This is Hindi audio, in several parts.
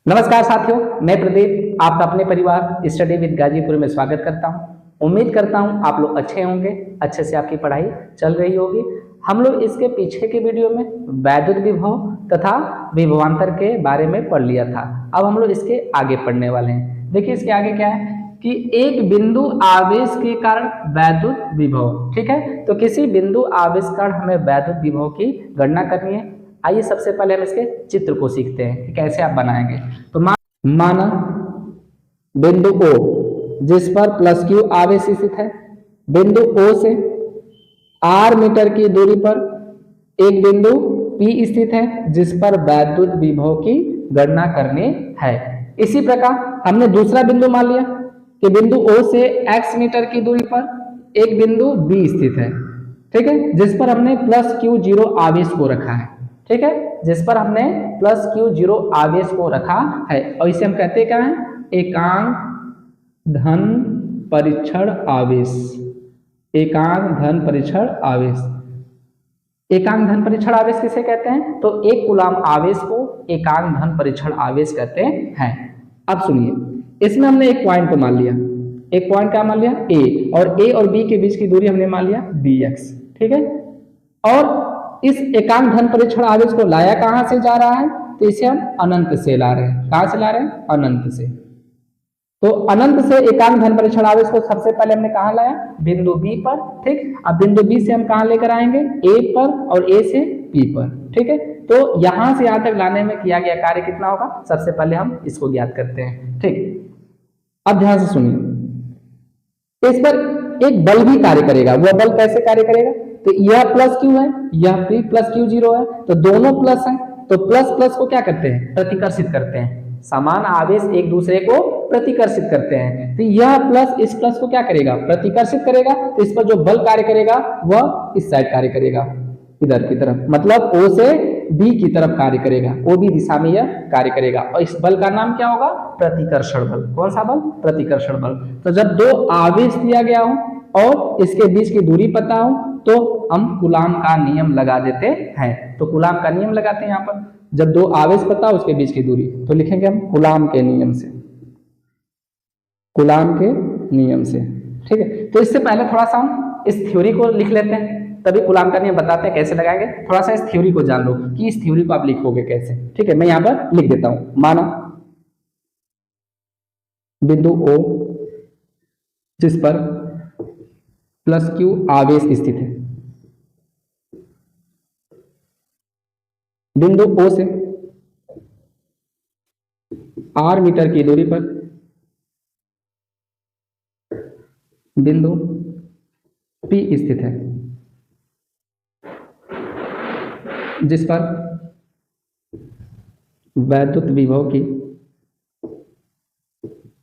नमस्कार साथियों, मैं प्रदीप आपका अपने परिवार स्टडी विद गाजीपुर में स्वागत करता हूं। उम्मीद करता हूं आप लोग अच्छे होंगे, अच्छे से आपकी पढ़ाई चल रही होगी। हम लोग इसके पीछे के वीडियो में वैद्युत विभव तथा विभवांतर के बारे में पढ़ लिया था। अब हम लोग इसके आगे पढ़ने वाले हैं। देखिए इसके आगे क्या है कि एक बिंदु आवेश के कारण वैद्युत विभव। ठीक है, तो किसी बिंदु आवेश के कारण हमें वैद्युत विभव की गणना करनी है। आइए सबसे पहले हम इसके चित्र को सीखते हैं कि कैसे आप बनाएंगे। तो माना बिंदु O जिस पर प्लस क्यू आवेश स्थित है, बिंदु O से r मीटर की दूरी पर एक बिंदु P स्थित है जिस पर वैद्युत विभव की गणना करनी है। इसी प्रकार हमने दूसरा बिंदु मान लिया कि बिंदु O से x मीटर की दूरी पर एक बिंदु B स्थित है। ठीक है, जिस पर हमने प्लस Q0 आवेश को रखा है। ठीक है, जिस पर हमने प्लस Q0 आवेश को रखा है और इसे हम कहते क्या है, एकांक धन परीक्षण आवेश। एकांक धन परीक्षण आवेश। एकांक धन परीक्षण आवेश किसे कहते हैं? तो एक कूलाम आवेश को एकांक धन परीक्षण आवेश कहते हैं। अब सुनिए, इसमें हमने एक पॉइंट को मान लिया। एक पॉइंट क्या मान लिया? ए, और ए और बी के बीच की दूरी हमने मान लिया dx। ठीक है, और इस एकांक धन परीक्षण आवेश को लाया कहां से जा रहा है? तो इसे हम अनंत से ला रहे हैं। कहां से ला रहे हैं? अनंत से। तो अनंत से एकांक धन परीक्षण आवेश को सबसे पहले हमने कहां लाया? बिंदु बी पर। ठीक, अब बिंदु बी से हम कहां लेकर आएंगे? ए पर, और ए से पी पर। ठीक है, तो यहां से यहां तक लाने में किया गया कार्य कितना होगा? सबसे पहले हम इसको ज्ञात करते हैं। ठीक, अब ध्यान से सुनिए, इस पर एक बल भी कार्य करेगा। वह बल कैसे कार्य करेगा? तो यह प्लस क्यू है, यह प्लस Q0 है, तो दोनों प्लस है। तो प्लस प्लस को क्या करते हैं? प्रतिकर्षित करते हैं। समान आवेश एक दूसरे को प्रतिकर्षित करते हैं। तो यह प्लस इस प्लस को क्या करेगा? प्रतिकर्षित करेगा। तो इस पर जो बल कार्य करेगा वह इस साइड कार्य करेगा, इधर की तरफ, मतलब O से B की तरफ कार्य करेगा। OB दिशा में यह कार्य करेगा, और इस बल का नाम क्या होगा? प्रतिकर्षण बल। कौन सा बल? प्रतिकर्षण बल। तो जब दो आवेश दिया गया हो और इसके बीच की दूरी पता हो तो हम कूलाम का नियम लगा देते हैं। तो कूलाम का नियम लगाते हैं यहाँ पर। जब दो आवेश पता हो उसके बीच की दूरी, तो लिखेंगे हम कूलाम के नियम से। कूलाम के नियम से। ठीक है, तो इससे पहले थोड़ा सा हम इस थ्योरी को लिख लेते हैं, तभी कूलाम का नियम बताते हैं कैसे लगाएंगे। थोड़ा सा इस थ्योरी को जान लो कि इस थ्योरी को आप लिखोगे कैसे। ठीक है, मैं यहाँ पर लिख देता हूं। माना बिंदु O जिस पर प्लस Q आवेश स्थित है, बिंदु O से r मीटर की दूरी पर बिंदु P स्थित है जिस पर वैद्युत विभव की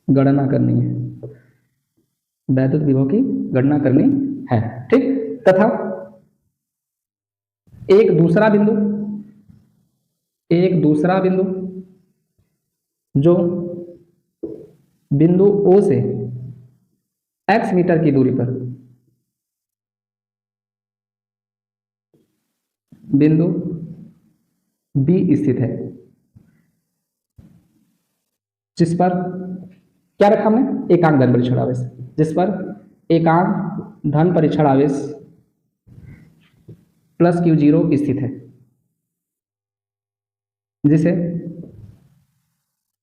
गणना करनी है। वैद्युत विभव की गणना करनी है। ठीक, तथा एक दूसरा बिंदु जो बिंदु O से x मीटर की दूरी पर बिंदु B स्थित है, जिस पर क्या रखा हमने? एकांक धन परीक्षण आवेश। जिस पर एकांक धन परीक्षण आवेश प्लस Q0 स्थित है, जिसे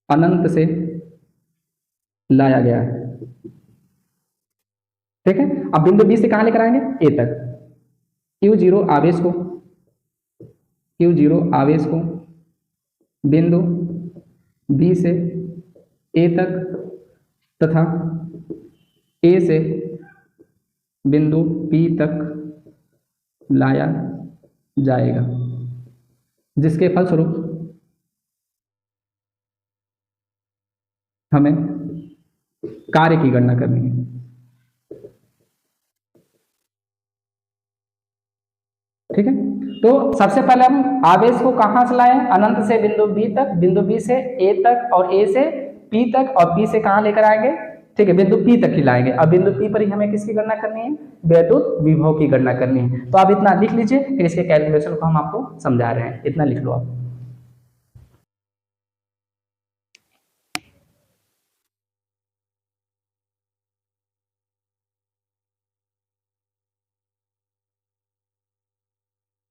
अनंत से लाया गया है। ठीक है, अब बिंदु B से कहां लेकर आएंगे? A तक। Q0 आवेश को बिंदु B से A तक तथा A से बिंदु P तक लाया जाएगा, जिसके फलस्वरूप हमें कार्य की गणना करनी है। ठीक है, तो सबसे पहले हम आवेश को कहां से लाए? अनंत से बिंदु B तक, बिंदु B से A तक, और A से P तक, और P से कहां लेकर आएंगे? ठीक है, बिंदु P तक ही लाएंगे। अब बिंदु P पर ही हमें किसकी गणना करनी है? वैद्युत विभव की गणना करनी है। तो आप इतना लिख लीजिए, फिर इसके कैलकुलेशन को हम आपको समझा रहे हैं। इतना लिख लो आप।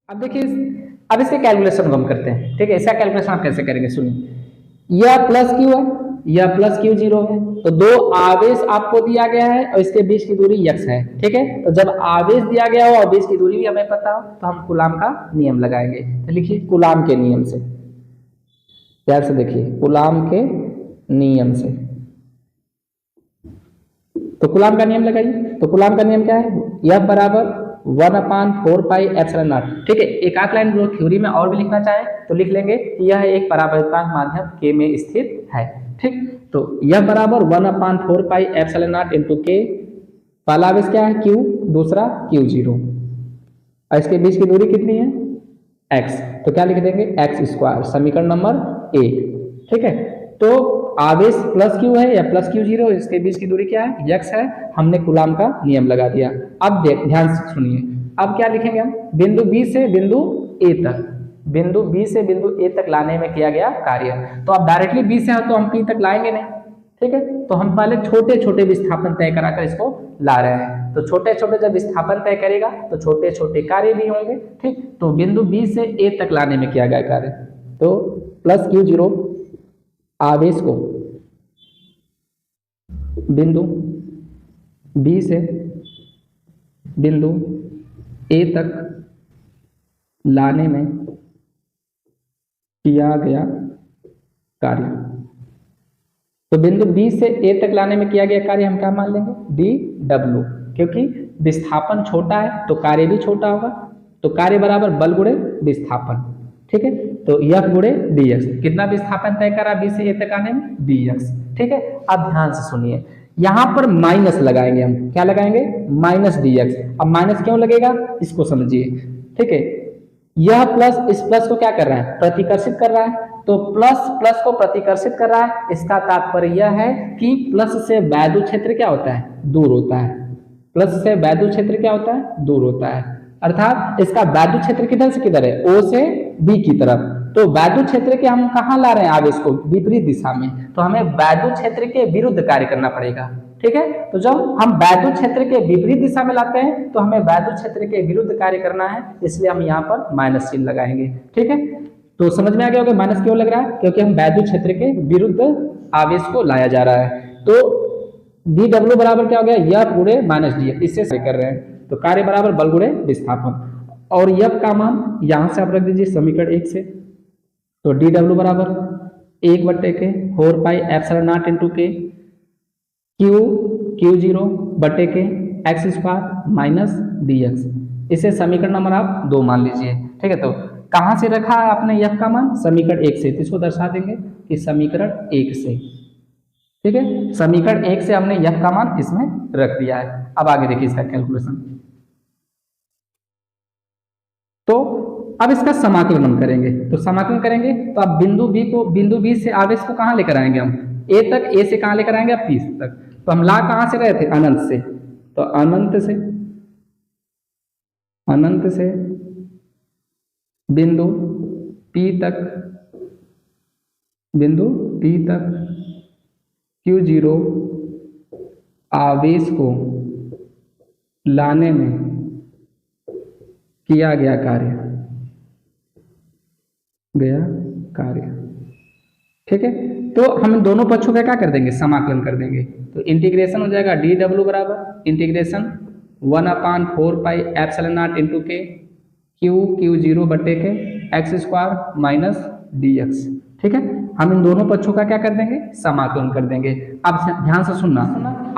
अब देखिए, अब इसके कैलकुलेशन को हम करते हैं, ठीक है। इसका कैलकुलेशन आप कैसे करेंगे, सुनिए। यह प्लस क्यू है, यह प्लस क्यू जीरो है, तो दो आवेश आपको दिया गया है और इसके बीच की दूरी यक्स है, ठीक है। तो जब आवेश दिया गया हो और बीच की दूरी भी हमें पता हो तो हम कूलाम का नियम लगाएंगे। तो लिखिए कूलाम के नियम से, प्यार से देखिए, कूलाम के नियम से। तो कूलाम का नियम लगाइए। तो कूलाम का नियम क्या है, यह बराबर 1/4πε0, ठीक है। एक आध लाइन जो थ्योरी में और भी लिखना चाहे तो लिख लेंगे कि यह एक परावर्तक माध्यम के में स्थित है, ठीक। तो यह बराबर 1/4πε0 इंटू के, पहला आवेश क्या है क्यू, दूसरा क्यू जीरो, और इसके बीच की दूरी कितनी है एक्स, तो क्या लिख देंगे एक्स स्क्वायर, समीकरण नंबर 1, ठीक है। तो आवेश प्लस क्यू है या प्लस क्यू जीरो, इसके बीच की दूरी क्या है यक्स है, हमने कूलाम का नियम लगा दिया। अब ध्यान से सुनिए, अब क्या लिखेंगे हम, बिंदु बी से बिंदु ए तक, बिंदु बी से बिंदु ए तक लाने में किया गया कार्य। तो अब डायरेक्टली बी से तो हम पी तक लाएंगे नहीं, ठीक है। तो हम पहले छोटे छोटे विस्थापन तय कराकर इसको ला रहे हैं। तो छोटे छोटे जब विस्थापन तय करेगा तो छोटे छोटे कार्य भी होंगे, ठीक। तो बिंदु बी से ए तक लाने में किया गया कार्य, तो प्लस क्यू जीरो आवेश को बिंदु बी से बिंदु ए तक लाने में किया गया कार्य। तो बिंदु बी से ए तक लाने में किया गया कार्य हम क्या मान लेंगे, डी डब्ल्यू, क्योंकि विस्थापन छोटा है तो कार्य भी छोटा होगा। तो कार्य बराबर बल गुणे विस्थापन, ठीक है। तो यह गुणे डी एक्स, कितना विस्थापन तय करा बी से ए तक आने में, डी एक्स, ठीक है। अब ध्यान से सुनिए, यहां पर माइनस लगाएंगे हम, क्या लगाएंगे माइनस डी एक्स। अब माइनस क्यों लगेगा इसको समझिए, ठीक है। यह प्लस इस प्लस को क्या कर रहा है, प्रतिकर्षित कर रहा है। तो प्लस प्लस को प्रतिकर्षित कर रहा है, इसका तात्पर्य यह है कि प्लस से वैद्युत क्षेत्र क्या होता है, दूर होता है। प्लस से वैद्युत क्षेत्र क्या होता है, दूर होता है। अर्थात इसका वैद्युत क्षेत्र किधर से किधर है, ओ से बी की तरफ। तो वैद्युत क्षेत्र के हम कहां ला रहे हैं आवेश को, विपरीत दिशा में। तो हमें वैद्युत क्षेत्र के विरुद्ध कार्य करना पड़ेगा, ठीक है। तो जब हम वैद्युत क्षेत्र के विपरीत दिशा में लाते हैं तो हमें वैद्युत क्षेत्र के विरुद्ध कार्य करना है, इसलिए हम यहाँ पर माइनस चिन्ह लगाएंगे, ठीक है। तो समझ में आ गया होगा माइनस क्यों लग रहा है, क्योंकि हम वैद्युत क्षेत्र के विरुद्ध आवेश को लाया जा रहा है। तो डी डब्ल्यू बराबर क्या हो गया, यह गुणे माइनस डी, इससे सही कर रहे हैं। तो कार्य बराबर बल गुणे विस्थापन, और यह का मान यहां से आप रख दीजिए समीकरण 1 से। तो डी डब्ल्यू बराबर 1/4πε0 इंटू के क्यू जीरो बटे के x square minus D x, इसे समीकरण नंबर आप 2 मान लीजिए, ठीक है। तो कहां से रखा है आपने यह का मान, समीकरण 1 से, तो इसको दर्शा देंगे कि समीकरण 1 से, ठीक है। समीकरण 1 से हमने यह का मान इसमें रख दिया है। अब आगे देखिए इसका कैलकुलेशन। तो अब इसका समाकलन हम करेंगे। तो समाकलन करेंगे तो अब बिंदु बी से आवेश को कहां लेकर आएंगे हम, ए तक, ए से कहां लेकर आएंगे आप पी तक। तो हम ला कहां से रहे थे, अनंत से। तो अनंत से बिंदु पी तक क्यू जीरो आवेश को लाने में किया गया कार्य, ठीक है। तो हम दोनों पक्षों का क्या कर देंगे, समाकलन कर देंगे। तो इंटीग्रेशन हो जाएगा डी डब्ल्यू बराबर इंटीग्रेशन 1/4πε0 इंटू के क्यू जीरो बटे के x square minus D x, ठीक है। हम इन दोनों पक्षों का क्या कर देंगे, समाकलन कर देंगे। अब ध्यान से सुनना,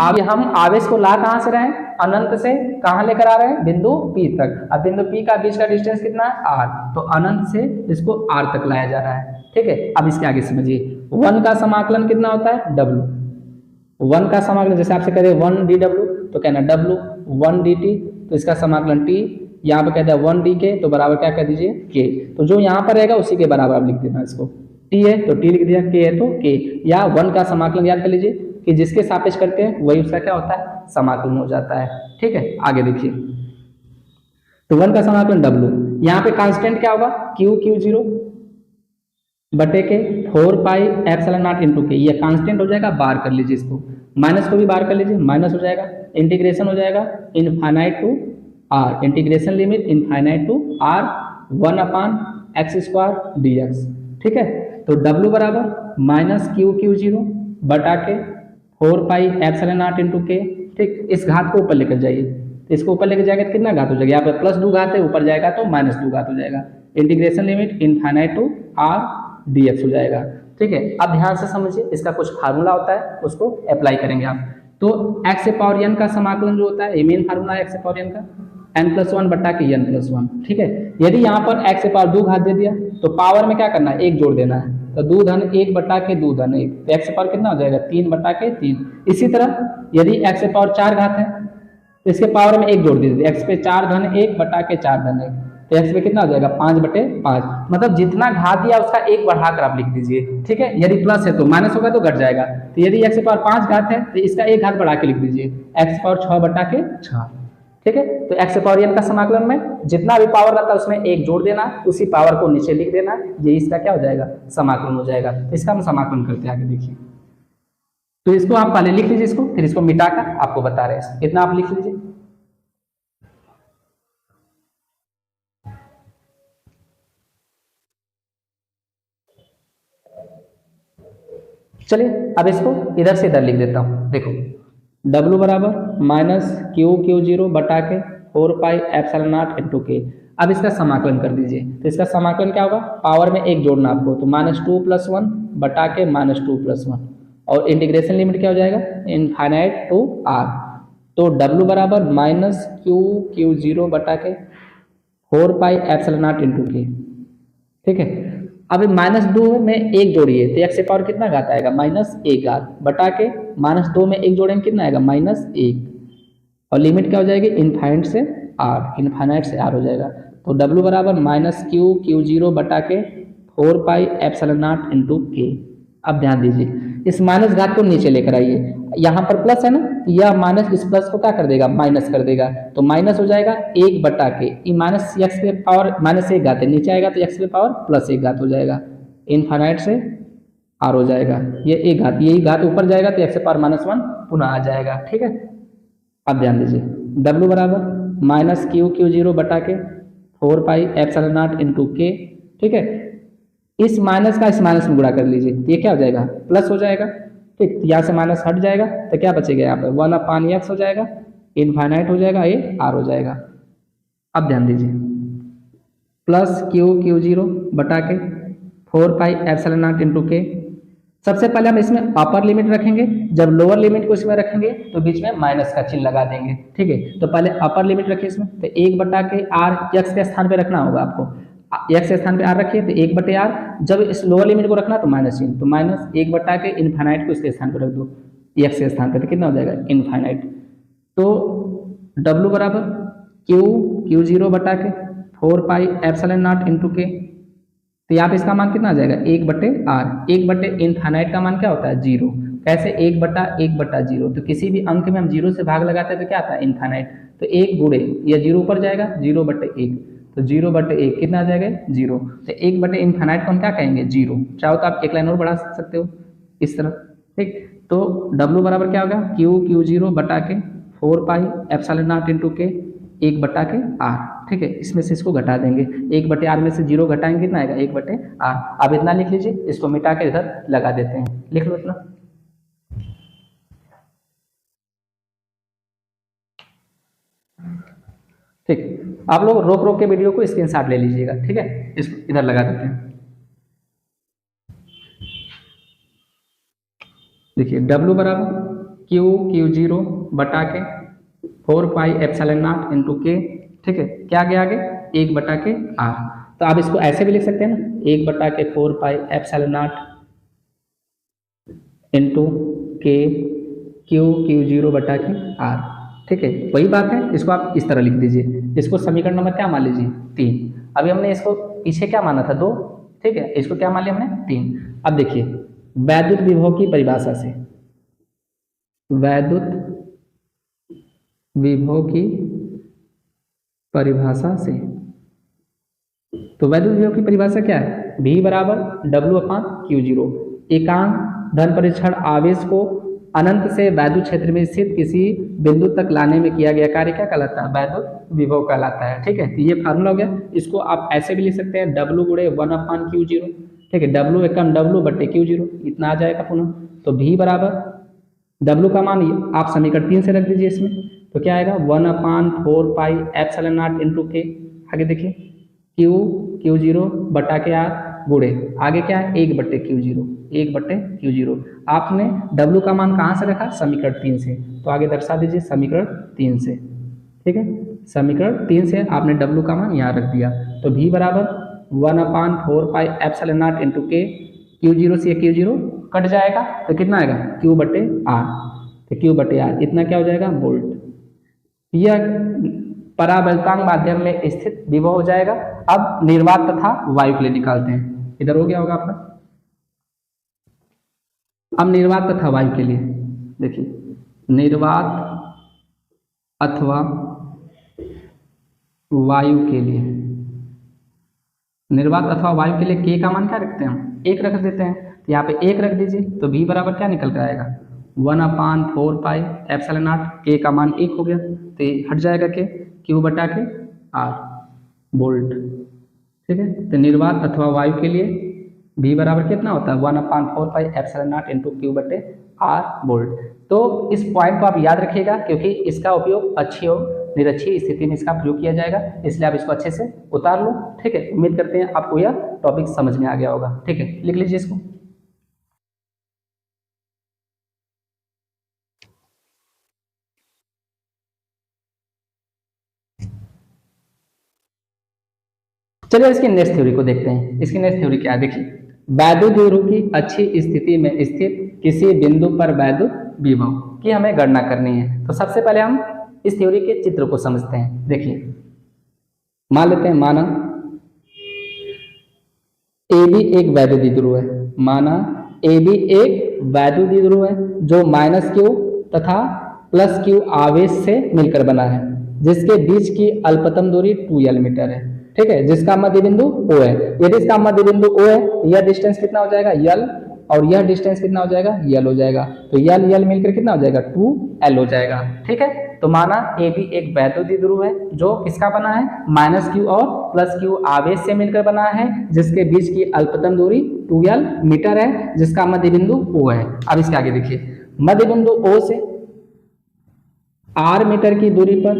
अब हम आवेश को ला कहां से रहे हैं, अनंत से कहां लेकर आ रहे हैं, बिंदु पी तक। अब बिंदु पी का बीच का डिस्टेंस कितना है, आर। तो अनंत से इसको आर तक लाया जा रहा है, ठीक है। अब इसके आगे समझिए, 1 का समाकलन कितना होता है, डब्ल्यू। 1 का समाकलन जैसे आपसे कह रहे 1 डी डब्ल्यू, तो कहना डब्ल्यू 1 डी टी, तो इसका समाकलन टी, यहाँ पे कहते हैं 1 डी के, तो बराबर क्या कर दीजिए के। तो जो यहाँ पर रहेगा उसी के बराबर आप लिख देना, इसको टी है तो टी लिख दिया, के है तो के। या 1 का समाकलन याद कर लीजिए कि जिसके सापेक्ष करते हैं वही उसका क्या होता है, समाकलन हो जाता है, ठीक है। आगे देखिए, तो 1 का समाकलन डब्ल्यू, यहाँ पे कांस्टेंट क्या होगा, क्यू जीरो बटे के 4πε0 इंटू के, ये कांस्टेंट हो जाएगा, बार कर लीजिए इसको, माइनस को भी बार कर लीजिए, माइनस हो जाएगा, इंटीग्रेशन हो जाएगा infinite to r, integration limit infinite to r 1/x² dx। ठीक है, तो W बराबर माइनस क्यू क्यू जीरो बटा के 4πε0 इंटू के। ठीक, इस घात को ऊपर लेकर जाइए, तो इसको ऊपर लेकर जाएगा तो कितना घात हो जाएगा, यहाँ पे प्लस 2 घात है, ऊपर जाएगा तो माइनस 2 घात हो जाएगा। Integration limit infinite to r dx हो जाएगा। ठीक है, अब ध्यान से समझिए, इसका कुछ फार्मूला होता है, उसको अप्लाई करेंगे आप। तो x से पावर n का समाकलन जो होता है, ये मेन फार्मूला है x से पावर n का, n+1 बटा के n+1। ठीक है, यदि यहाँ पर x से पावर 2 घात दे दिया तो पावर में क्या करना है, 1 जोड़ देना है, तो 2 धन 1 बटा के 2 धन 1, तो x से पावर कितना हो जाएगा, 3 बटा के 3। इसी तरह यदि x से पावर 4 घात है तो इसके पावर में 1 जोड़ दीजिए, x पे 4 धन 1 बटा के 4 धन 1, तो x पे कितना हो जाएगा, 5/5। मतलब जितना घात दिया उसका 1 बढ़ाकर आप लिख दीजिए। ठीक है, यदि प्लस है तो माइनस होगा तो घट जाएगा, तो यदि x से पावर 5 घात है तो इसका 1 घात बढ़ा के लिख दीजिए, x से पावर 6 बटा के 6। ठीक है, तो x से पावर n का समाकलन में जितना भी पावर रहता है उसमें 1 जोड़ देना, उसी पावर को नीचे लिख देना, ये इसका क्या हो जाएगा, समाकलन हो जाएगा। तो इसका हम समाकलन करते हैं, आगे देखिए। तो इसको आप पहले लिख लीजिए, इसको फिर इसको मिटाकर आपको बता रहे हैं, इतना आप लिख लीजिए। चलिए अब इसको इधर से इधर लिख देता हूं, देखो W बराबर माइनस क्यू क्यू जीरो बटा के 4πε0 इंटू के। अब इसका समाकलन कर दीजिए, तो इसका समाकलन क्या होगा, पावर में 1 जोड़ना आपको, तो -2 + 1 बटा के -2 + 1, और इंटीग्रेशन लिमिट क्या हो जाएगा, इनफाइनाइट टू r। तो W बराबर माइनस क्यू क्यू जीरो बटा के 4πε0 इंटू के। ठीक है, अब -2 में 1 जोड़िए तो x से पावर कितना घात आएगा, -1 घात, बटा के -2 में 1 जोड़ेंगे कितना आएगा, -1, और लिमिट क्या हो जाएगी, इनफाइनाइट से r, इनफाइनाइट से r हो जाएगा। तो W बराबर माइनस क्यू क्यू जीरो बटा के 4πε0 इंटू के। अब ध्यान दीजिए, इस माइनस घात को नीचे लेकर आइए, यहाँ पर प्लस है ना, यह माइनस इस प्लस को क्या कर देगा, माइनस कर देगा, तो माइनस हो जाएगा 1 बटा के, ये माइनस x पे पावर -1 घात है, नीचे आएगा तो x पे पावर +1 घात हो जाएगा, इनफाइनाइट से r हो जाएगा, ये 1 घात, यही घात ऊपर जाएगा तो x से पावर -1 पुनः आ जाएगा। ठीक है, अब ध्यान दीजिए, W बराबर माइनस क्यू क्यू जीरो बटा के 4πε0 इंटू के। ठीक है, इस माइनस का इस माइनस में गुणा कर लीजिए, ये क्या हो जाएगा, प्लस हो जाएगा। ठीक, यहाँ से माइनस हट जाएगा तो क्या बचेगा, यहाँ पे 1/x हो जाएगा, इनफाइनाइट हो जाएगा, ये r हो जाएगा। अब ध्यान दीजिए, प्लस क्यू क्यू जीरो बटा के 4πε0 इंटू के। सबसे पहले हम इसमें अपर लिमिट रखेंगे, जब लोअर लिमिट को इसमें रखेंगे तो बीच में माइनस का चिन्ह लगा देंगे। ठीक है, तो पहले अपर लिमिट रखिए इसमें, तो 1 बटा के r x के स्थान पे रखना होगा आपको, x के स्थान पे r रखिए तो 1/r, जब इस लोअर लिमिट को रखना तो माइनस चिन्ह, तो -1 बटा के इनफाइनाइट को इसके स्थान पे रख दो, x के स्थान पे, तो कितना हो जाएगा, इनफाइनाइट। तो W बराबर क्यू क्यू जीरो बटा के 4πε0 इंटू के, तो यहाँ पे इसका मान कितना आ जाएगा, 1/r, 1 इनफाइनाइट का मान क्या होता है, 0। कैसे, 1/1/0, तो किसी भी अंक में हम 0 से भाग लगाते हैं तो क्या आता है, इनफाइनाइट, तो 1 गुणे या 0 ऊपर जाएगा, 0/1, तो 0/1 कितना आ जाएगा, 0। तो 1 इनफाइनाइट को हम क्या कहेंगे, 0। चाहो तो आप एक लाइन और बढ़ा सकते हो इस तरह। ठीक, तो W बराबर क्या होगा, क्यू क्यू जीरो बटा के 4πε0 इंटू के 1/r। ठीक है, इसमें से इसको घटा देंगे, 1/r में से 0 घटाएंगे कितना आएगा, 1/r। अब इतना लिख लीजिए, इसको मिटा के इधर लगा देते हैं, लिख लो इतना। ठीक, आप लोग रोक रोक के वीडियो को स्क्रीनशॉट ले लीजिएगा। ठीक है, इसको इधर लगा देते हैं। देखिए, W बराबर क्यू क्यू जीरो बटा के 4πε0 इंटू के। ठीक है, क्या गया आगे, 1/r। तो आप इसको ऐसे भी लिख सकते हैं ना, 1/के 4πε0 इंटू के क्यू क्यू जीरो बटा के r। ठीक है, वही बात है, इसको आप इस तरह लिख दीजिए, इसको समीकरण नंबर क्या मान लीजिए, 3। अभी हमने इसको पीछे क्या माना था, 2। ठीक है, इसको क्या मान लिया हमने, 3। अब देखिए, वैद्युत विभव की परिभाषा से, वैद्युत विभव की परिभाषा से, तो वैद्युत विभव की परिभाषा क्या है, V बराबर W/Q0, एकांक धन परीक्षण आवेश को अनंत से वैद्युत क्षेत्र में स्थित किसी बिंदु तक लाने में किया गया कार्य क्या कहलाता है? वैद्युत विभव कहलाता है। ठीक है, तो ये फार्मूला हो गया। इसको आप ऐसे भी लिख सकते हैं W गुणे 1/Q0। ठीक है, W एकम W बटे Q0 इतना आ जाएगा पुनः। तो V बराबर W का मान आप समीकरण 3 से रख दीजिए इसमें, तो क्या आएगा 1/4 पाई एप्सिलॉन नॉट इंटू के। आगे देखिए Q0 बटा के R गुणे आगे क्या है 1/Q0। आपने W का मान कहाँ से रखा? समीकरण 3 से, तो आगे दर्शा दीजिए समीकरण 3 से। ठीक है, समीकरण 3 से आपने W का मान यहाँ रख दिया, तो V बराबर 1/4 पाई एप्सिलॉन नॉट इंटू के। Q0 से Q0 कट जाएगा तो कितना आएगा Q बटे R। तो Q बटे R इतना क्या हो जाएगा? वोल्ट। यह परावैल्तांक माध्यम में स्थित विभव हो जाएगा। अब निर्वात तथा वायु के लिए निकालते हैं। इधर हो गया होगा आपका। अब निर्वात तथा वायु के लिए देखिए, निर्वात अथवा वायु के लिए, निर्वात अथवा वायु के लिए के का मान क्या रखते हैं हम? 1 रख देते हैं। तो यहाँ पे 1 रख दीजिए, तो V बराबर क्या निकल कर आएगा 1/4 पाई एप्सिलॉन नॉट। के का मान 1 हो गया तो ये हट जाएगा के, Q बटा के R वोल्ट। ठीक है, तो निर्वात अथवा वायु के लिए V बराबर कितना होता है 1/4 pi epsilon nought into Q बटे R वोल्ट। तो इस पॉइंट को आप याद रखिएगा, क्योंकि इसका उपयोग अच्छी और निरक्षी स्थिति में इसका प्रयोग किया जाएगा, इसलिए आप इसको अच्छे से उतार लो। ठीक है, उम्मीद करते हैं आपको यह टॉपिक समझ में आ गया होगा। ठीक है, लिख लीजिए इसको। चलिए इसकी नेक्स्ट थ्योरी को देखते हैं। इसकी नेक्स्ट थ्योरी क्या है? देखिए, वैद्युत द्विध्रुव की अच्छी स्थिति में स्थित किसी बिंदु पर वैद्युत विभव की हमें गणना करनी है। तो सबसे पहले हम इस थ्योरी के चित्र को समझते हैं। देखिए, मान लेते हैं, माना AB एक वैद्युत द्विध्रुव है। माना AB एक वैद्युत द्विध्रुव है जो -Q तथा +Q आवेश से मिलकर बना है, जिसके बीच की अल्पतम दूरी 2L मीटर है। ठीक है, जिसका मध्य बिंदु O है। यदि इसका मध्य बिंदु O है, यह डिस्टेंस कितना हो जाएगा L, और यह डिस्टेंस कितना हो जाएगा L हो जाएगा। तो L मिलकर कितना हो जाएगा 2L हो जाएगा। ठीक है, तो माना AB एक वैद्युत द्विध्रुव है जो किसका बना है? -Q और +Q आवेश से मिलकर बना है, जिसके बीच की अल्पतम दूरी 2L मीटर है, जिसका मध्य बिंदु O है। अब इसके आगे देखिए, मध्य बिंदु O से R मीटर की दूरी पर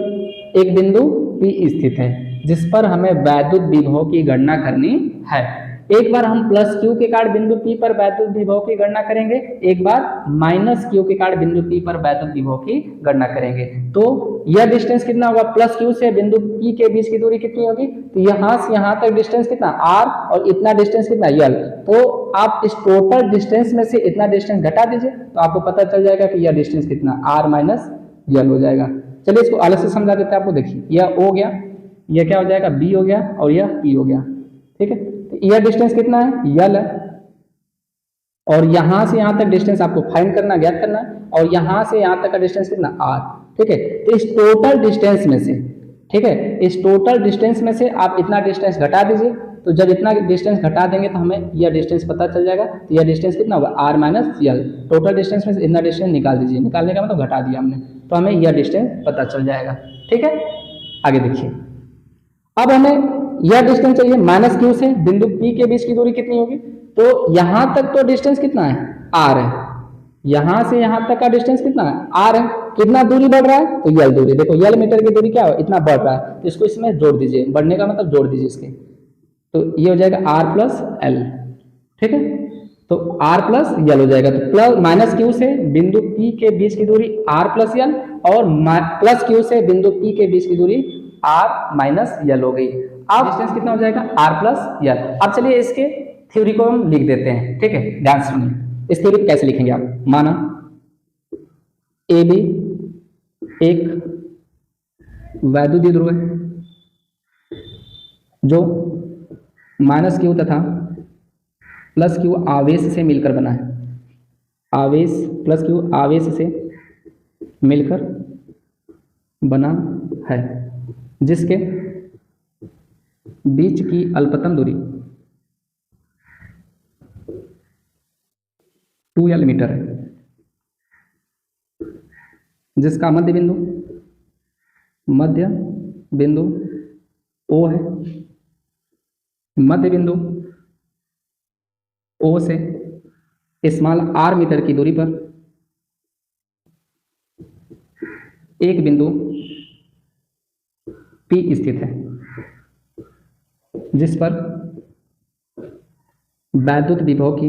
एक बिंदु P स्थित है, जिस पर हमें वैद्युत विभव की गणना करनी है। एक बार हम +Q के कारण बिंदु P पर वैद्युत विभव की गणना करेंगे, एक बार -Q के कारण बिंदु P पर वैद्युत विभव की गणना करेंगे। तो यह डिस्टेंस कितना होगा? +Q से बिंदु P के बीच की दूरी कितनी होगी? तो यहाँ से यहाँ तक डिस्टेंस कितना R, और इतना डिस्टेंस कितना L। तो आप इस टोटल डिस्टेंस में से इतना डिस्टेंस घटा दीजिए, तो आपको पता चल जाएगा कि यह डिस्टेंस कितना R - L हो जाएगा। चलिए इसको अलग से समझा देते हैं आपको। देखिए, यह O गया, यह क्या हो जाएगा B हो गया, और यह P हो गया। ठीक है, तो यह डिस्टेंस कितना है L है, और यहां से यहां तक डिस्टेंस आपको फाइंड करना, ज्ञात करना, और यहां से यहां तक का डिस्टेंस कितना R। ठीक है, तो इस टोटल डिस्टेंस में से, ठीक है, इस टोटल डिस्टेंस में से आप इतना डिस्टेंस घटा दीजिए। तो जब इतना डिस्टेंस घटा देंगे तो हमें यह डिस्टेंस पता चल जाएगा। तो यह डिस्टेंस कितना होगा R - L। टोटल डिस्टेंस में से इतना डिस्टेंस निकाल दीजिए, निकालने का मतलब घटा दिया हमने, तो हमें यह डिस्टेंस पता चल जाएगा। ठीक है, आगे देखिए, अब हमें यह डिस्टेंस चाहिए -Q से बिंदु P के बीच की दूरी कितनी होगी? तो यहां तक तो डिस्टेंस कितना है R है, यहां से यहां तक का डिस्टेंस कितना है R है। कितना दूरी बढ़ रहा है? तो L दूरी। देखो L मीटर की दूरी क्या हो, इतना बढ़ रहा है, तो इसको इसमें जोड़ दीजिए, बढ़ने का मतलब जोड़ दीजिए इसके, तो ये हो जाएगा R + L। ठीक है, तो R + L हो जाएगा। तो -Q से बिंदु P के बीच की दूरी R + L, और +Q से बिंदु P के बीच की दूरी R - L हो गई। अब डिस्टेंस कितना हो जाएगा R + L। अब चलिए इसके थ्योरी को हम लिख देते हैं। ठीक है, ध्यान सुनिए, इस थ्योरी को कैसे लिखेंगे आप। माना AB एक वैद्युत द्विध्रुव है जो -Q तथा +Q आवेश से मिलकर बना है, आवेश +Q आवेश से मिलकर बना है, जिसके बीच की अल्पतम दूरी 2L मीटर है। जिसका मध्य बिंदु O है, मध्य बिंदु O से स्मॉल r मीटर की दूरी पर एक बिंदु P स्थित है, जिस पर वैद्युत विभव की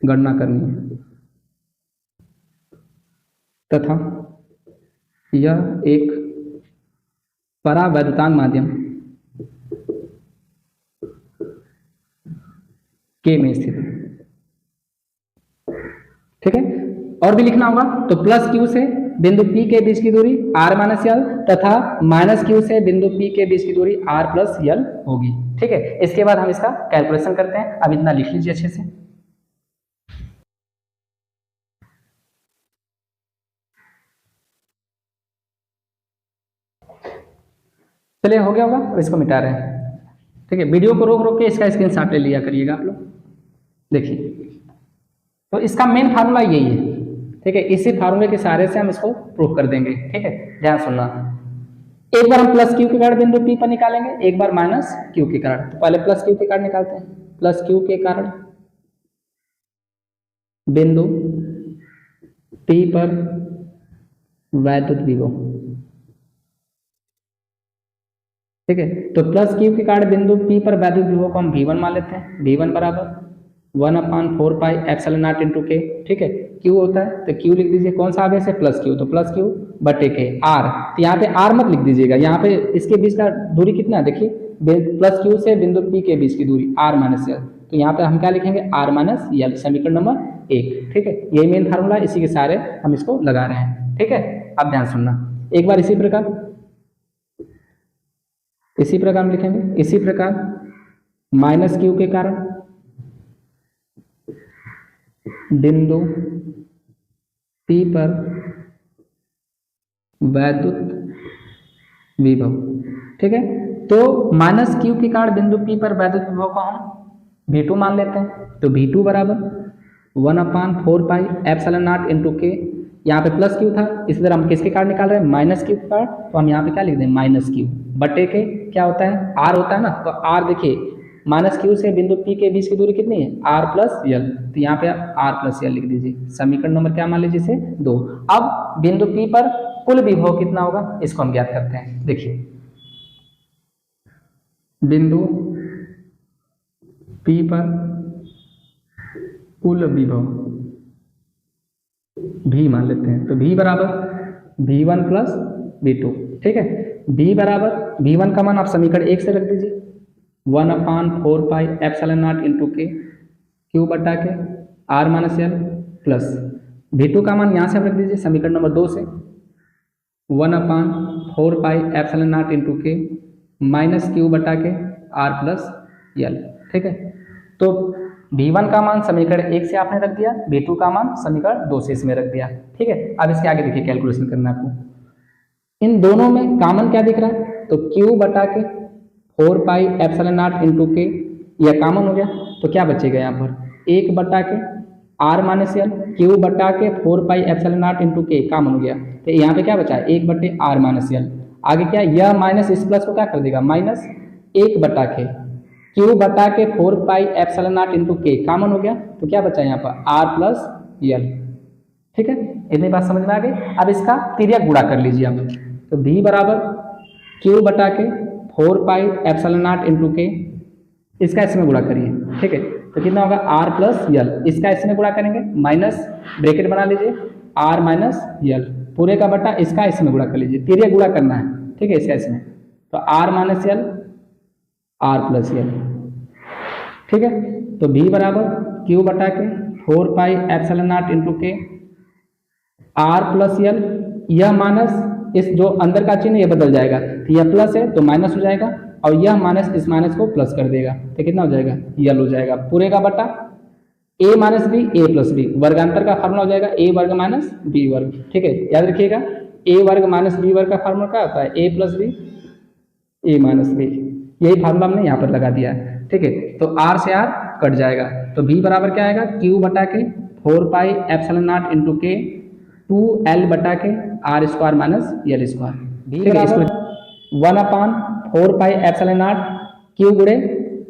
गणना करनी है तथा यह एक परावैद्युतांक माध्यम K में स्थित है। ठीक है, और भी लिखना होगा तो प्लस Q से बिंदु P के बीच की दूरी r माइनस यल तथा माइनस Q से बिंदु P के बीच की दूरी r प्लस यल होगी। ठीक है, इसके बाद हम इसका कैलकुलेशन करते हैं। अब इतना लिख लीजिए अच्छे से। चलिए, हो गया होगा, अब इसको मिटा रहे हैं। ठीक है, वीडियो को रोक रोक के इसका स्क्रीनशॉट ले लिया करिएगा आप लोग। देखिए, तो इसका मेन फार्मूला यही है। ठीक है, इसी फार्मूले के सहारे से हम इसको प्रूव कर देंगे। ठीक है, ध्यान सुनना। एक बार हम प्लस क्यू के कारण बिंदु P पर निकालेंगे, एक बार माइनस क्यू के कारण। तो पहले प्लस क्यू के कारण निकालते हैं। प्लस क्यू के कारण बिंदु P पर वैद्युत विभव। ठीक है, तो प्लस क्यू के कारण बिंदु P पर वैद्युत विभव को हम V1 मान लेते हैं। V1 बराबर 1/4 पाई एप्सिलॉन नॉट इंटू के। ठीक है, Q होता है तो Q लिख दीजिए, कौन सा आवेश है, प्लस Q, तो प्लस Q बटे के। R, तो यहाँ पे R मत लिख दीजिएगा, यहाँ पे इसके बीच का दूरी कितना है, देखिए प्लस Q से बिंदु P के बीच की दूरी R माइनस यल, तो यहाँ पे हम क्या लिखेंगे, R माइनस यल, समीकरण नंबर 1। ठीक है, यही मेन फार्मूला, इसी के सहारे हम इसको लगा रहे हैं। ठीक है, अब ध्यान सुनना। एक बार इसी प्रकार हम लिखेंगे, इसी प्रकार माइनस Q के कारण बिंदु P पर वैद्युत विभव। ठीक है, तो माइनस Q के कारण बिंदु P पर वैद्युत विभव को हम V2 मान लेते हैं। तो V2 बराबर 1/4 पाई एप्सिलॉन नॉट इंटू के। यहाँ पे प्लस Q था, इस तरह हम किसके कारण निकाल रहे हैं, माइनस Q के कारण, तो हम यहाँ पे क्या लिख दें, माइनस Q बटे के क्या होता है, R होता है ना, तो R देखिए माइनस Q से बिंदु P के बीच की दूरी कितनी है, R प्लस यल, तो यहाँ पे आप R प्लस यल लिख दीजिए। समीकरण नंबर क्या मान लीजिए इसे, 2। अब बिंदु P पर कुल विभव कितना होगा, इसको हम ज्ञात करते हैं। देखिए, बिंदु P पर कुल विभव V मान लेते हैं, तो V बराबर V1 प्लस V2। ठीक है, V बराबर V1 का मान आप समीकरण 1 से रख दीजिए, 1/4 पाई एप्सिलॉन नॉट इंटू के, Q बटा के R माइनस यल, प्लस V2 का मान यहाँ से आप रख दीजिए समीकरण नंबर 2 से, 1/4 पाई एप्सिलॉन नॉट इंटू के माइनस Q बटा के R प्लस यल। ठीक है, तो V1 का मान समीकरण 1 से आपने रख दिया, V2 का मान समीकरण 2 से इसमें रख दिया। ठीक है, अब इसके आगे देखिए कैलकुलेशन करना है आपको। इन दोनों में कॉमन क्या दिख रहा है, तो Q बटा के 4 पाई एप्सिलॉन नॉट इंटू के, यह कॉमन हो गया, तो क्या बचेगा यहाँ पर, 1 बटा के R माइनस यल, Q बटा के 4 पाई एप्सिलॉन नॉट इंटू के कॉमन हो गया, तो यहाँ पे क्या बचा है, 1 बटे R माइनस यल। आगे क्या, यह माइनस इस प्लस को क्या कर देगा, माइनस 1 बटा के Q बटा के 4 पाई एप्सिलॉन नॉट इंटू के कॉमन हो गया, तो क्या बचा यहाँ पर, R प्लस यल। ठीक है, इतनी बात समझ में आ गई। अब इसका तिर्यक गुणा कर लीजिए आप, तो V बराबर Q बटा के 4 पाई एप्सिलॉन नॉट इंटू के, इसका इसमें गुणा करिए। ठीक है, तो कितना होगा, R प्लस यल, इसका इसमें गुणा करेंगे, माइनस ब्रैकेट बना लीजिए, R माइनस यल पूरे का बटा इसका इसमें गुणा कर लीजिए, तिर्यक गुणा करना है। ठीक है, इसका इसमें, तो R माइनस यल R प्लस यल। ठीक है, तो V बराबर Q बटा के 4 पाई एप्सिलॉन नॉट इंटू के R प्लस यल, यह माइनस इस जो अंदर का चिन्ह ये बदल जाएगा, तो यह प्लस है तो माइनस हो जाएगा, और यह माइनस इस माइनस को प्लस कर देगा, तो कितना हो जाएगा, यल हो जाएगा पूरे का बटा a minus B A plus B, वर्गांतर का फार्मूला हो जाएगा a वर्ग माइनस बी वर्ग। ठीक है, याद रखिएगा a वर्ग माइनस बी वर्ग का फार्मूला क्या होता है, a plus b a minus b, यही फार्मूला हमने यहाँ पर लगा दिया है। ठीक है, तो R से R कट जाएगा, तो V बराबर क्या आएगा, Q बटा के 4 पाई एप्सिलॉन नॉट इंटू के 2l बटा के r square minus l square, ठीक है। इसको 1/4 पाई एप्सिलॉन नॉट क्यू गुणे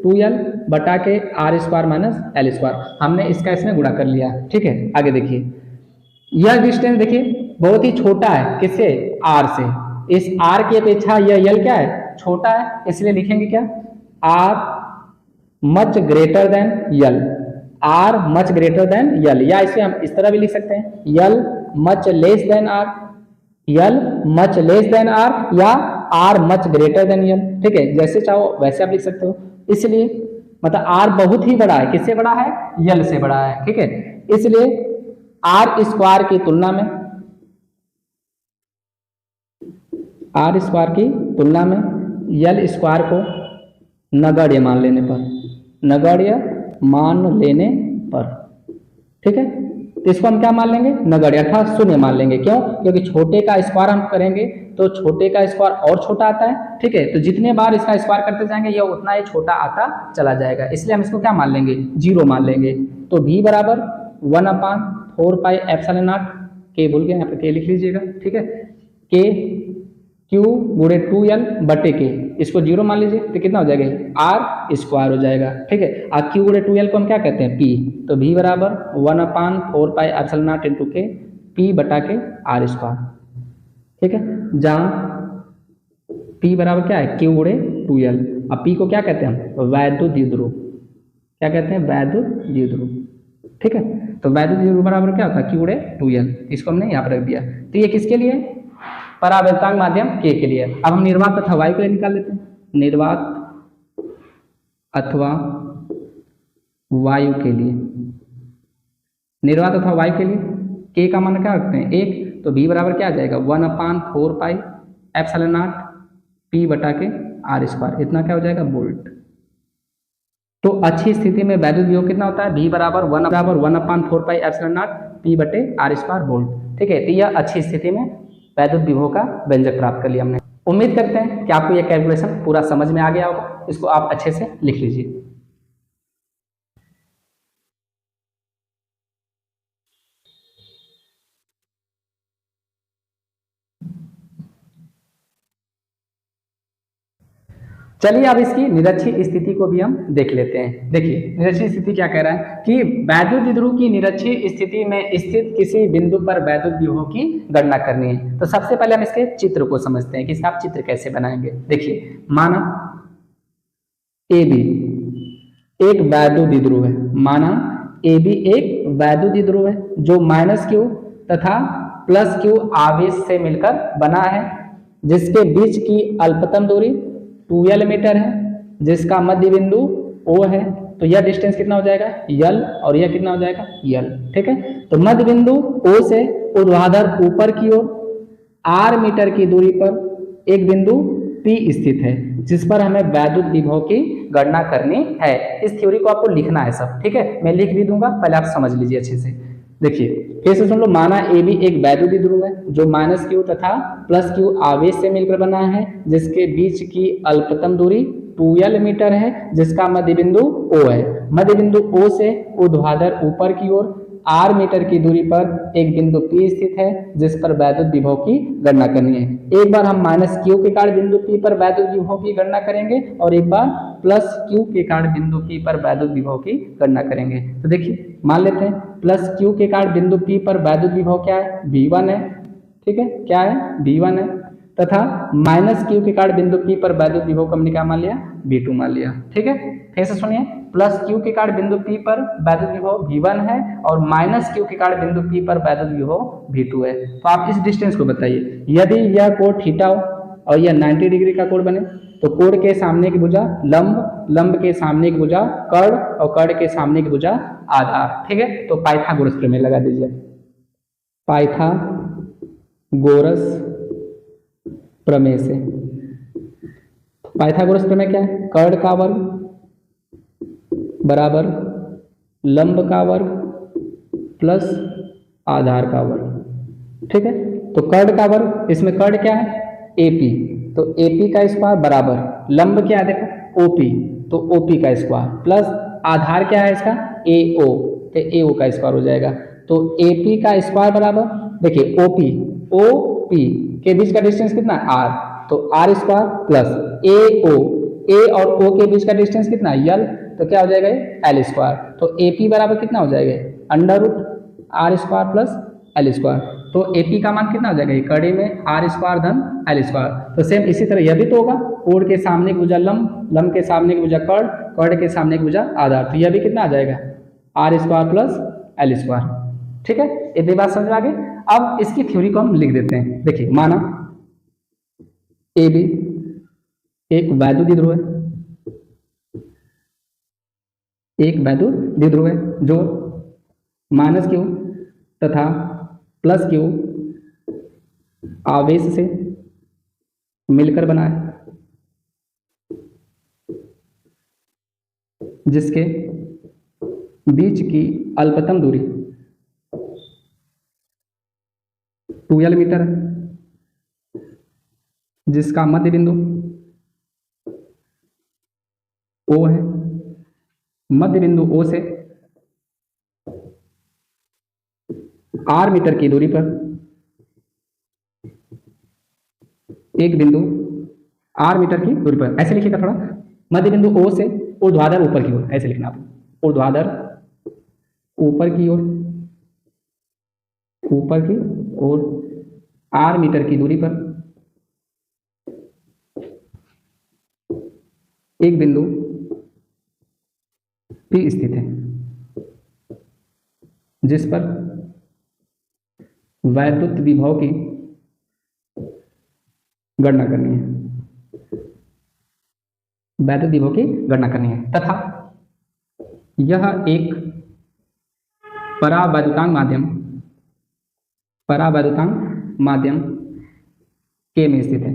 2l बटा के r square minus l square, हमने इसका इसमें गुणा कर लिया, ठीक है। आगे देखिए, यह डिस्टेंस देखिए बहुत ही छोटा है, किससे, आर से। इस आर की अपेक्षा यह यल क्या है, छोटा है, इसलिए लिखेंगे क्या, R much greater than L, R much greater than L, या इसे हम इस तरह भी लिख सकते हैं, L much less than R, L much less than R, या R much greater than L, ठीक है। जैसे चाहो वैसे आप लिख सकते हो। इसलिए मतलब आर बहुत ही बड़ा है, किससे बड़ा है, यल से बड़ा है, ठीक है। इसलिए आर स्क्वायर की तुलना में, आर स्क्वायर की तुलना में यल स्क्वायर को नगण्य मान लेने पर, नगण्य मान लेने पर, ठीक है। तो इसको हम क्या मान लेंगे, नगण्य अर्थात शून्य मान लेंगे। क्यों, क्योंकि छोटे का स्क्वायर हम करेंगे तो छोटे का स्क्वायर और छोटा आता है, ठीक है। तो जितने बार इसका स्क्वायर करते जाएंगे यह उतना ही छोटा आता चला जाएगा, इसलिए हम इसको क्या मान लेंगे, 0 मान लेंगे। तो v बराबर 1/4 पाई एप्सिलॉन नॉट, के भूल गए यहाँ पे के लिख लीजिएगा, ठीक है, के क्यू गुणे 2l बटे के, इसको 0 मान लीजिए तो कितना हो जाएगा, आर स्क्वायर हो जाएगा, ठीक है। और क्यू गुणे 2l को हम क्या कहते हैं, पी। तो v बराबर 1/4 पाई एप्सिलॉन नॉट इंटू के पी बटा के आर स्क्वायर, ठीक है। जहाँ p बराबर क्या है, क्यू गुणे 2l, अब p को क्या कहते हैं हम, वैद्युत द्विध्रुव, क्या कहते हैं, वैद्युत द्विध्रुव, ठीक है। तो वैद्युत द्विध्रुव बराबर क्या होता है, क्यू गुणे 2l, इसको हमने यहाँ पर रख दिया। तो ये किसके लिए, परावर्तक माध्यम के लिए। अब हम निर्वात तथा वायु के लिए निकाल लेते हैं, निर्वात अथवा वायु के लिए, निर्वात अथवा वायु के लिए के का मान क्या रखते हैं, 1। तो v बराबर क्या आ जाएगा, 1/4 पाई एप्सिलॉन नॉट p बटा के आर स्क्वायर, इतना क्या हो जाएगा, वोल्ट। तो अच्छी स्थिति में वैद्युत विभव कितना होता है, v बराबर 1/4 पाई एप्सिलॉन नॉट p बटे आर स्क्वायर वोल्ट, ठीक है। तो यह अच्छी स्थिति में वैद्युत विभव का व्यंजक प्राप्त कर लिया हमने। उम्मीद करते हैं कि आपको यह कैलकुलेशन पूरा समझ में आ गया होगा, इसको आप अच्छे से लिख लीजिए। चलिए अब इसकी निरक्षीय स्थिति को भी हम देख लेते हैं। देखिए निरक्षीय स्थिति क्या कह रहा है कि वैद्युत द्विध्रुव की निरक्षीय स्थिति में स्थित किसी बिंदु पर वैद्युत विभव की गणना करनी है। तो सबसे पहले हम इसके चित्र को समझते हैं कि इसका आप चित्र कैसे बनाएंगे। देखिए माना AB एक वैद्युत द्विध्रुव है, माना AB एक वैद्युत द्विध्रुव है जो -q तथा +q आवेश से मिलकर बना है, जिसके बीच की अल्पतम दूरी 2l मीटर है, जिसका मध्य बिंदु O है। तो यह डिस्टेंस कितना हो जाएगा, l, और यह कितना हो जाएगा, l, ठीक है। तो मध्य बिंदु O से ऊर्ध्वाधर ऊपर की ओर r मीटर की दूरी पर एक बिंदु P स्थित है, जिस पर हमें वैद्युत विभव की गणना करनी है। इस थ्योरी को आपको लिखना है सब, ठीक है, मैं लिख भी दूंगा, पहले आप समझ लीजिए अच्छे से। देखिए फिर से सुन लो, माना AB एक वैद्युत द्विध्रुव है जो -q तथा +q आवेश से मिलकर बना है, जिसके बीच की अल्पतम दूरी 2l मीटर है, जिसका मध्य बिंदु O है। मध्य बिंदु O से ऊर्ध्वाधर ऊपर की ओर r मीटर की दूरी पर एक बिंदु P स्थित है, जिस पर वैद्युत विभव की गणना करनी है। एक बार हम -q के कारण बिंदु P पर वैद्युत विभव की गणना करेंगे और एक बार +q के कारण बिंदु P पर वैद्युत विभव की गणना करेंगे। तो देखिए मान लेते हैं +q के कारण बिंदु P पर वैद्युत विभव क्या है, V1 है, ठीक है, क्या है, V1 है, तथा -q के कारण बिंदु P पर वैद्युत विभव को हमने क्या मान लिया, V2 मान लिया, ठीक है। फिर से सुनिए, +q के कारण बिंदु P पर वैद्युत विभव V1 है और -q के कारण बिंदु P पर वैद्युत विभव V2 है। तो आप इस डिस्टेंस को बताइए, यदि यह कोण थीटा हो और यह 90 डिग्री का कोण बने तो कोण के सामने की भुजा लंब, लंब के सामने की भुजा कर्ण और कर्ण के सामने की भुजा आधार, ठीक है। तो पाइथागोरस प्रमेय लगा दीजिए, पाइथागोरस प्रमेय से। पाइथागोरस प्रमेय क्या है, कर्ण का वर्ग बराबर लंब का वर्ग प्लस आधार का वर्ग, ठीक है। तो कर्ण का वर्ग, इसमें कर्ण क्या है, AP, तो AP का स्क्वायर बराबर लंब क्या है देखो OP, तो OP का स्क्वायर प्लस आधार क्या है इसका AO, तो ए ओ का स्क्वायर हो जाएगा। तो ए पी का स्क्वायर बराबर, देखिए ओ पी के बीच का डिस्टेंस कितना आर, तो आर स्क्वायर प्लस ए और ओ के बीच का डिस्टेंस कितना यल, तो क्या हो जाएगा एल स्क्वायर। तो ए पी बराबर कितना हो जाएगा under root r square plus l square. तो ए पी का मान कितना हो जाएगा कड़ी में आर स्क्वायर धन एल स्क्वायर। तो सेम इसी तरह यह भी तो होगा, कोण के सामने की भुजा लंब के सामने की भुजा कर्ण के सामने की भुजा आधार, तो यह भी कितना आ जाएगा r square plus l square. ठीक है, इतनी बात समझ में आ गई। अब इसकी थ्योरी को हम लिख देते हैं। देखिए माना ए बी एक वैद्युत द्विध्रुव है, एक वैद्युत द्विध्रुव है जो माइनस क्यू तथा प्लस क्यू आवेश से मिलकर बना है, जिसके बीच की अल्पतम दूरी 2l मीटर है, जिसका मध्य बिंदु O है। मध्य बिंदु O से r मीटर की दूरी पर एक बिंदु r मीटर की दूरी पर, ऐसे लिखिएगा थोड़ा, मध्य बिंदु O से ऊर्ध्वाधर ऊपर की ओर, ऐसे लिखना आप, ऊर्ध्वाधर ऊपर की ओर r मीटर की दूरी पर एक बिंदु P स्थित है, जिस पर वैद्युत विभव की गणना करनी है, वैद्युत विभव की गणना करनी है, तथा यह एक परावैद्युतांक माध्यम K में स्थित है,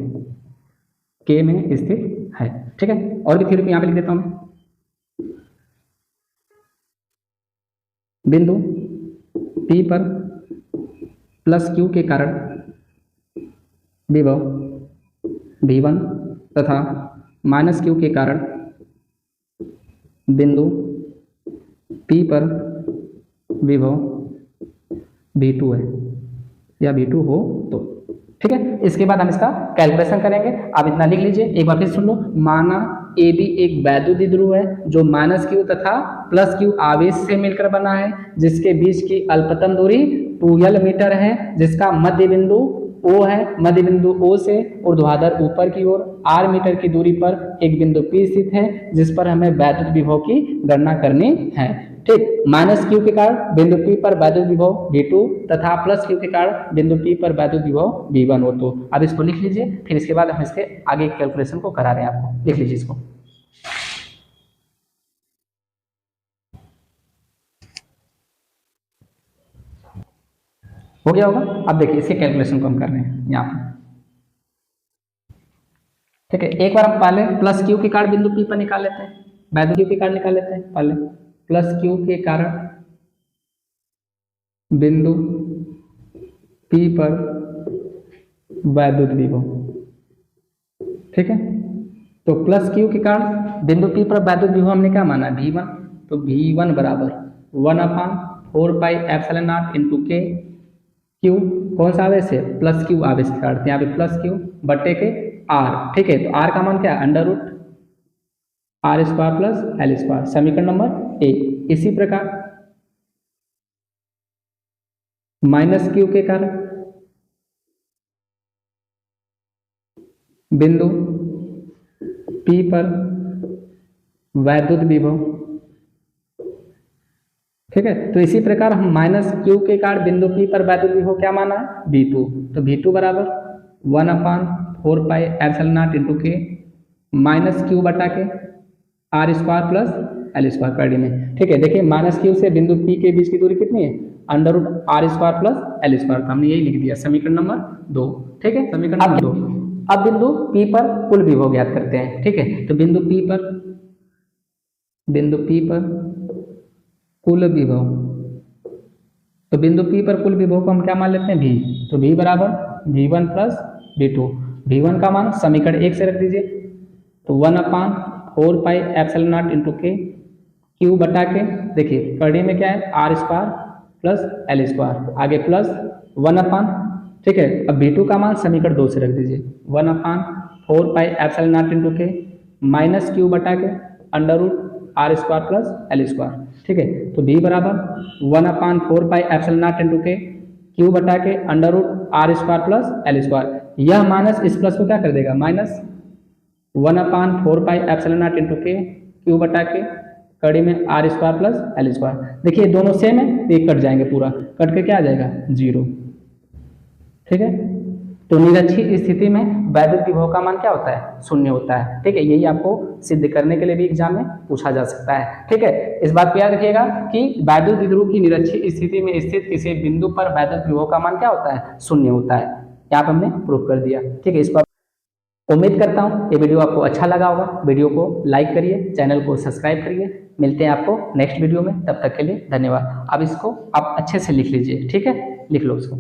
K में स्थित है। ठीक है, और भी थ्योरी को यहां पे लिख देता हूं मैं। बिंदु P पर प्लस Q के कारण विभव V1 तथा माइनस Q के कारण बिंदु P पर विभव V2 है या V2 हो तो। ठीक है, इसके बाद हम इसका कैलकुलेशन करेंगे। आप इतना लिख लीजिए, एक बार फिर सुन लो। माना ए बी एक वैद्युत द्विध्रुव है जो माइनस क्यू तथा प्लस क्यू आवेश से मिलकर बना है, जिसके बीच की अल्पतम दूरी 2l मीटर है, जिसका मध्य बिंदु O है। मध्य बिंदु O से ऊर्ध्वाधर ऊपर की ओर r मीटर की दूरी पर एक बिंदु P स्थित है, जिस पर हमें वैद्युत विभव की गणना करनी है। ठीक, माइनस क्यू के कारण बिंदु P पर वैद्युत विभव V2 तथा प्लस क्यू के कारण बिंदु P पर वैद्युत विभव V1 हो। तो अब इसको लिख लीजिए, फिर इसके बाद हम इसके आगे कैलकुलेशन को करा रहे हैं आपको। लिख लीजिए इसको। हो गया होगा। अब देखिए इसके कैलकुलेशन को हम कर रहे हैं यहाँ पर। ठीक है, एक बार हम पहले प्लस क्यू के कारण बिंदु P पर निकाल लेते हैं, वैद्युत क्यू के कारण निकाल लेते हैं। पहले प्लस क्यू के कारण बिंदु P पर वैद्युत विभव। ठीक है, तो प्लस क्यू के कारण बिंदु P पर वैद्युत विभव हमने क्या माना V1, तो V1 बराबर 1/4πε0 इंटू के क्यू कौन सा आवेश है प्लस क्यू आवेश के कारण, यहाँ पे प्लस क्यू बटे के आर। ठीक है, तो आर का मान क्या है under root r square plus l square, समीकरण नंबर ए। इसी प्रकार माइनस क्यू के कारण बिंदु P पर वैद्युत विभव। ठीक है, तो इसी प्रकार हम माइनस क्यू के कारण बिंदु P पर वैद्युत विभव क्या माना V2, तो V2 बराबर 1/4πε0 इंटू के माइनस क्यू बटा के r square plus l square कर डी में। ठीक है, देखिए माइनस क्यू से बिंदु P के बीच की दूरी कितनी है under root r square plus l square, तो हमने यही लिख दिया समीकरण नंबर 2। ठीक है, समीकरण नंबर 2। अब बिंदु P पर कुल विभव ज्ञात करते हैं। ठीक है, तो बिंदु P पर कुल विभव, तो बिंदु P पर कुल विभव को हम क्या मान लेते हैं V, तो V बराबर V1 प्लस V2। V1 का मान समीकरण 1 से रख दीजिए, तो 1/4πε0 इंटू के क्यू बटा के, देखिए कड़ी में क्या है r square plus l square, आगे प्लस 1/, ठीक है। अब V2 का मान समीकरण 2 से रख दीजिए, 1/4 पाई एप्सिलॉन नॉट इंटू के माइनस क्यू बटा के under root r square plus l square, ठीक है। तो B बराबर 1/4 पाई एप्सिलॉन नॉट इंटू के क्यू बटा के under root r square plus l square, यह माइनस इस प्लस को क्या कर देगा minus 1/4 pi epsilon nought into के क्यू बटा के कड़ी में r square plus l square. देखिए दोनों सेम है, ये कट जाएंगे, पूरा कट के क्या आ जाएगा 0, ठीक है। तो निरक्षीय स्थिति में वैद्युत विभव का मान क्या होता है शून्य होता है, ठीक है। यही आपको सिद्ध करने के लिए भी एग्जाम में पूछा जा सकता है, ठीक है। इस बात को याद रखिएगा कि वैद्युत द्विध्रुव की निरक्षीय स्थिति में स्थित किसी बिंदु पर वैद्युत विभव का मान क्या होता है शून्य होता है। यहाँ पे हमने प्रूफ कर दिया, ठीक है। इस पर उम्मीद करता हूँ ये वीडियो आपको अच्छा लगा होगा। वीडियो को लाइक करिए, चैनल को सब्सक्राइब करिए। मिलते हैं आपको नेक्स्ट वीडियो में, तब तक के लिए धन्यवाद। अब इसको आप अच्छे से लिख लीजिए, ठीक है, लिख लो उसको।